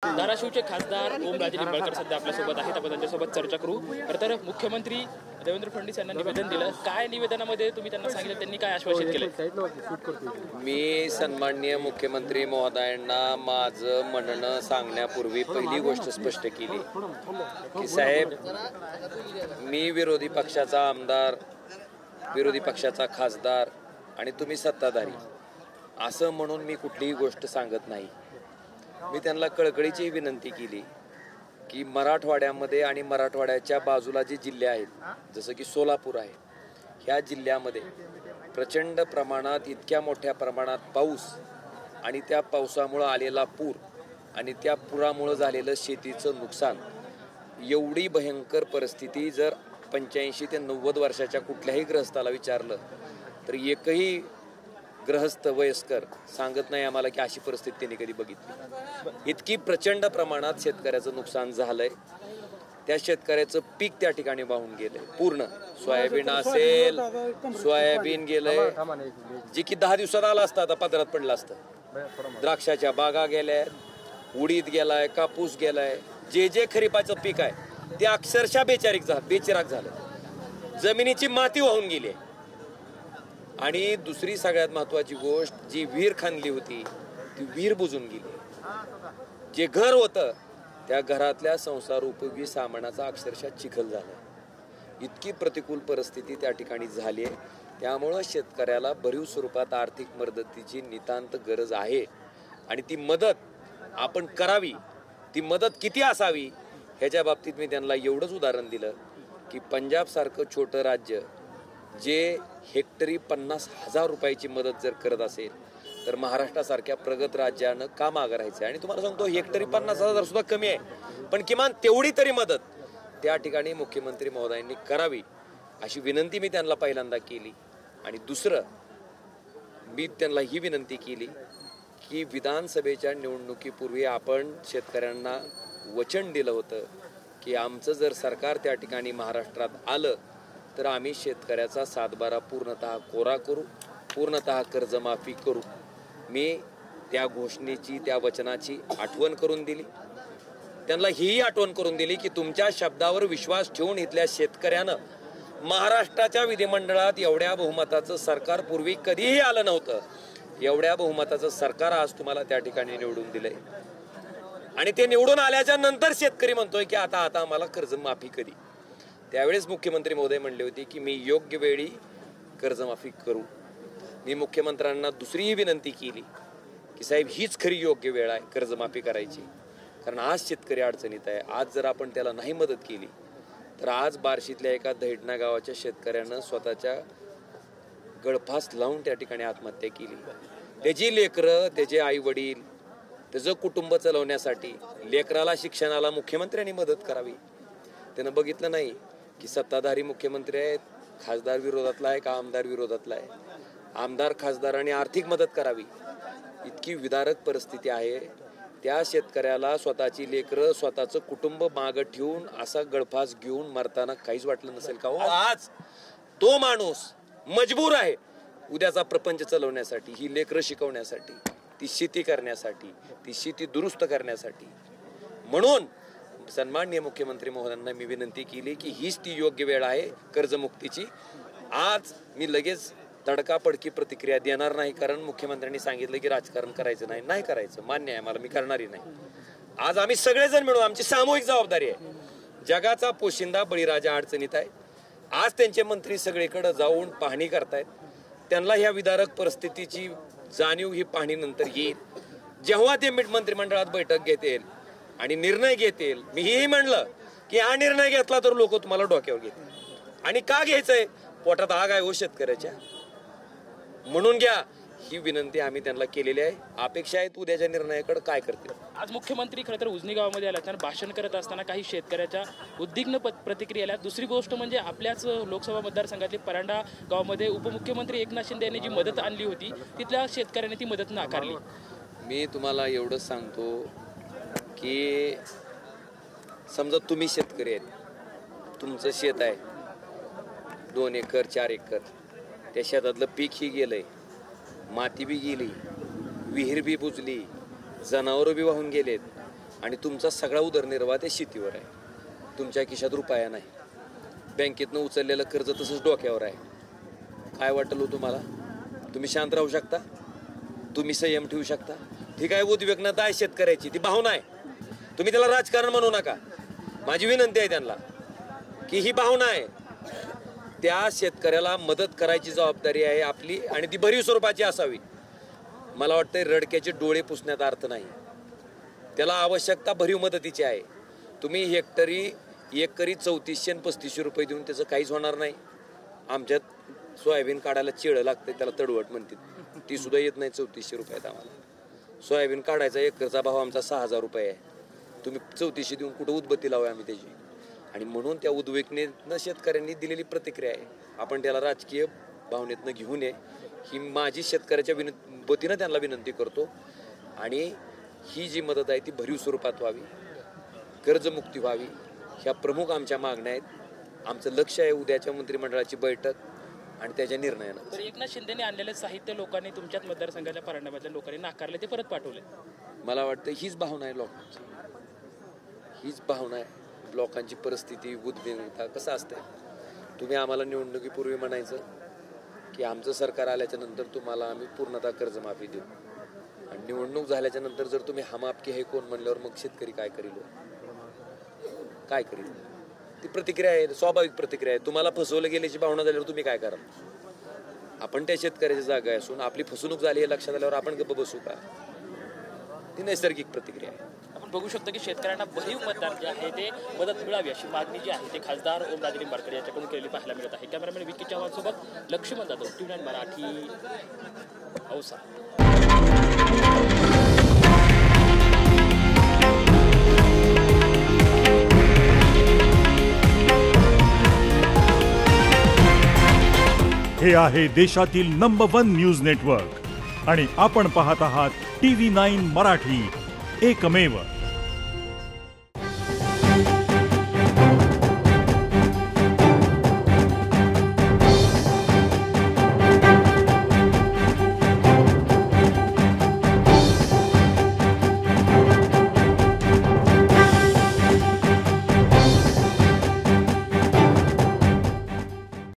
धाराशिवचे खासदार ओमराजे निंबाळकर सध्या आपल्यासोबत आहेत. आपण त्यांच्यासोबत चर्चा करू. तर मुख्यमंत्री देवेंद्र फडणवीस यांना निवेदन दिलं. काय निवेदनामध्ये तुम्ही त्यांना सांगितलं, त्यांनी काय आश्वासित केलं? मी सन्माननीय मुख्यमंत्री महोदयांना माझं म्हणणं सांगण्यापूर्वी पहिली गोष्ट स्पष्ट केली की साहेब, मी विरोधी पक्षाचा आमदार, विरोधी पक्षाचा खासदार आणि तुम्ही सत्ताधारी असं म्हणून मी कुठलीही गोष्ट सांगत नाही. मी त्यांना कळकळीची विनंती केली की मराठवाड्यामध्ये आणि मराठवाड्याच्या बाजूला जे जिल्हे आहेत जसं की सोलापूर आहे, ह्या जिल्ह्यामध्ये प्रचंड प्रमाणात इतक्या मोठ्या प्रमाणात पाऊस आणि त्या पावसामुळं आलेला पूर आणि त्या पुरामुळं झालेलं शेतीचं नुकसान, एवढी भयंकर परिस्थिती जर 85 ते 90 वर्षाच्या कुठल्याही गृहस्थाला विचारलं तर एकही गृहस्थ वयस्कर सांगत नाही आम्हाला की अशी परिस्थिती त्यांनी कधी बघितली. इतकी प्रचंड प्रमाणात शेतकऱ्याचं नुकसान झालंय. त्या शेतकऱ्याचं पीक त्या ठिकाणी वाहून गेलंय पूर्ण. सोयाबीन असेल, सोयाबीन गेलंय जे की 10 दिवसात आलं असतं, आता पदरात पडलं असतं. द्राक्षाच्या बागा गेल्या, उडीद गेलाय, कापूस गेलाय, जे जे खरीपाचं पीक आहे ते अक्षरशः बेचिराक झालं. जमिनीची माती वाहून गेली. आणि दुसरी सगळ्यात महत्वाची गोष्ट, जी विहीर खणली होती ती विहीर बुजून गेली. जे घर होतं त्या घरातल्या संसार उपयोगी सामानाचा अक्षरशः चिखल झाला. इतकी प्रतिकूल परिस्थिती त्या ठिकाणी झाली आहे. त्यामुळं शेतकऱ्याला भरीव स्वरूपात आर्थिक मदतीची नितांत गरज आहे आणि ती मदत आपण करावी. ती मदत किती असावी ह्याच्या बाबतीत मी त्यांना एवढंच उदाहरण दिलं की पंजाबसारखं छोटं राज्य जे हेक्टरी 50,000 रुपयाची मदत जर करत असेल तर महाराष्ट्रासारख्या प्रगत राज्यानं का मागं राहायचं. आणि तुम्हाला सांगतो, हेक्टरी 50,000 सुद्धा कमी आहे, पण किमान तेवढी तरी मदत त्या ठिकाणी मुख्यमंत्री महोदयांनी करावी अशी विनंती मी त्यांना पहिल्यांदा केली. आणि दुसरं, मी त्यांना ही विनंती केली की विधानसभेच्या निवडणुकीपूर्वी आपण शेतकऱ्यांना वचन दिलं होतं की आमचं जर सरकार त्या ठिकाणी महाराष्ट्रात आलं तर आम्ही शेतकऱ्याचा सातबारा पूर्णतः कोरा करू, पूर्णतः कर्जमाफी करू. मी त्या घोषणेची, त्या वचनाची आठवण करून दिली. त्यांना ही आठवण करून दिली की तुमच्या शब्दावर विश्वास ठेवून इथल्या शेतकऱ्यानं महाराष्ट्राच्या विधिमंडळात एवढ्या बहुमताचं सरकार पूर्वी कधीही आलं नव्हतं. एवढ्या बहुमताचं सरकार आज तुम्हाला त्या ठिकाणी निवडून दिलंय. आणि ते निवडून आल्याच्या नंतर शेतकरी म्हणतोय की आता आम्हाला कर्जमाफी कधी. त्यावेळेस मुख्यमंत्री महोदय म्हणले होते की मी योग्य वेळी कर्जमाफी करू. मी मुख्यमंत्र्यांना दुसरीही विनंती केली की साहेब, हीच खरी योग्य वेळ आहे कर्जमाफी करायची. कारण आज शेतकरी अडचणीत आहे. आज जर आपण त्याला नाही मदत केली तर आज बार्शीतल्या एका दहिडणा गावाच्या शेतकऱ्यानं स्वतःच्या गळफास लावून त्या ठिकाणी आत्महत्या केली. त्याची लेकरं, त्याचे आई वडील, त्याचं कुटुंब चालवण्यासाठी लेकराला शिक्षणाला मुख्यमंत्र्यांनी मदत करावी. त्यानं बघितलं नाही की सत्ताधारी मुख्यमंत्री आहेत, खासदार विरोधातला आहे का आमदार विरोधातला आहे. आमदार खासदारांनी आर्थिक मदत करावी. इतकी विदारक परिस्थिती आहे. त्या शेतकऱ्याला स्वतःची लेकरं, स्वतःचं कुटुंब मागं ठेवून असा गळफास घेऊन मरताना काहीच वाटलं नसेल का हो. आज तो माणूस मजबूर आहे उद्याचा प्रपंच चालवण्यासाठी, ही लेकरं शिकवण्यासाठी, ती शेती करण्यासाठी, ती शेती दुरुस्त करण्यासाठी. म्हणून सन्माननीय मुख्यमंत्री महोदयांना मी विनंती केली की हीच ती योग्य वेळ आहे कर्जमुक्तीची. आज मी लगेच तडकाफडकी प्रतिक्रिया देणार नाही, कारण मुख्यमंत्र्यांनी सांगितलं की राजकारण करायचं नाही. नाही करायचं, मान्य आहे मला, मी करणारही नाही. आज आम्ही सगळेजण मिळून, आमची सामूहिक जबाबदारी आहे. जगाचा पोशिंदा बळीराजा अडचणीत आहे. आज त्यांचे मंत्री सगळीकडे जाऊन पाहणी करतायत. त्यांना ह्या विदारक परिस्थितीची जाणीव ही पाहणीनंतर येईल. जेव्हा ते मंत्रिमंडळात बैठक घेतील आणि निर्णय घेतील, मी हेही म्हणलं की हा निर्णय घेतला तर लोक तुम्हाला डोक्यावर घेतील. आणि का घ्यायचंय? पोटात आग आहे हो शेतकऱ्याच्या, म्हणून घ्या. ही विनंती आम्ही त्यांना केलेली आहे. अपेक्षा आहे उद्याच्या निर्णयाकडे काय करतील. आज मुख्यमंत्री खरं तर उजनी गावामध्ये आला, त्यांना भाषण करत असताना काही शेतकऱ्याच्या उद्विग्न प्रतिक्रिया आल्या. दुसरी गोष्ट म्हणजे आपल्याच लोकसभा मतदारसंघातली परांडा गावामध्ये उपमुख्यमंत्री एकनाथ शिंदे यांनी जी मदत आणली होती, तिथल्या शेतकऱ्यांनी ती मदत नाकारली. मी तुम्हाला एवढंच सांगतो की समजा तुम्ही शेतकरी आहेत, तुमचं शेत आहे 2 एकर 4 एकर, त्या शेतातलं पीकही गेलंय, माती बी गेली, विहीर बी बुजली, जनावरं बी वाहून गेलेत. आणि तुमचा सगळा उदरनिर्वाह त्या शेतीवर आहे. तुमच्या खिशात रुपया नाही. बँकेतनं उचललेलं कर्ज तसंच डोक्यावर आहे. काय वाटलं हो तुम्हाला? तुम्ही शांत राहू शकता? तुम्ही संयम ठेवू शकता? ठीक आहे, उद्विग्नता आहे शेतकऱ्याची, ती भावना आहे. तुम्ही त्याला राजकारण म्हणू नका. माझी विनंती आहे त्यांना की ही भावना आहे. त्या शेतकऱ्याला मदत करायची जबाबदारी आहे आपली आणि ती भरीव स्वरूपाची असावी. मला वाटतं रडक्याचे डोळे पुसण्यात अर्थ नाही. त्याला आवश्यकता भरीव मदतीची आहे. तुम्ही एकरी 3400 आणि 3500 रुपये देऊन त्याचं काहीच होणार नाही. आमच्यात सोयाबीन काढायला चिळं लागते, त्याला तडवट म्हणते, ती सुद्धा येत नाही 3400 रुपयात आम्हाला. सोयाबीन काढायचा एकरचा भाव आमचा 6000 रुपये आहे. तुम्ही 3400 देऊन कुठं उदबत्ती लावूया आम्ही त्याची? आणि म्हणून त्या उद्विग्नेतनं शेतकऱ्यांनी दिलेली प्रतिक्रिया आहे. आपण त्याला राजकीय भावनेतनं घेऊ नये ही माझी शेतकऱ्याच्या वतीनं त्यांना विनंती करतो. आणि ही जी मदत आहे ती भरीव स्वरूपात व्हावी, कर्जमुक्ती व्हावी, ह्या प्रमुख आमच्या मागण्या आहेत. आमचं लक्ष आहे उद्याच्या मंत्रिमंडळाची बैठक आणि त्याच्या निर्णयानं. तर एकनाथ शिंदेने आणलेले साहित्य लोकांनी तुमच्याच मतदारसंघाच्या परांड्यामधल्या लोकांनी नाकारले, ते परत पाठवले. मला वाटतं हीच भावना आहे लोकांची, हीच भावना आहे लोकांची. परिस्थिती उद्विग्नता कसं असतंय, तुम्ही आम्हाला निवडणुकीपूर्वी म्हणायचं की आमचं सरकार आल्याच्या नंतर तुम्हाला आम्ही पूर्णतः कर्जमाफी देऊ, आणि निवडणूक झाल्याच्या नंतर जर तुम्ही हम आपके हे कोण म्हणल्यावर मग शेतकरी काय करील? काय करील? ती प्रतिक्रिया आहे, स्वाभाविक प्रतिक्रिया आहे. तुम्हाला फसवलं गेल्याची भावना झाल्यावर तुम्ही काय कराल? आपण त्या शेतकऱ्याच्या जागा असून आपली फसवणूक झाली हे लक्षात आल्यावर आपण गप्प बसू का? ती नैसर्गिक प्रतिक्रिया आहे. आपण बघू शकतो की शेतकऱ्यांना भरीव मतदान जे आहे ते मदत मिळावी अशी मागणी जी आहे ते खासदार ओमराजे निंबाळकर यांच्याकडून केलेली पाहायला मिळत आहे. कॅमेरामॅन विकी चव्हाण सोबत लक्ष्मण जाधव, TV9 मराठी, औसा. हे आहे देशातील नंबर 1 न्यूज नेटवर्क आणि आपण पाहत आहात TV9 मराठी, एकमेव.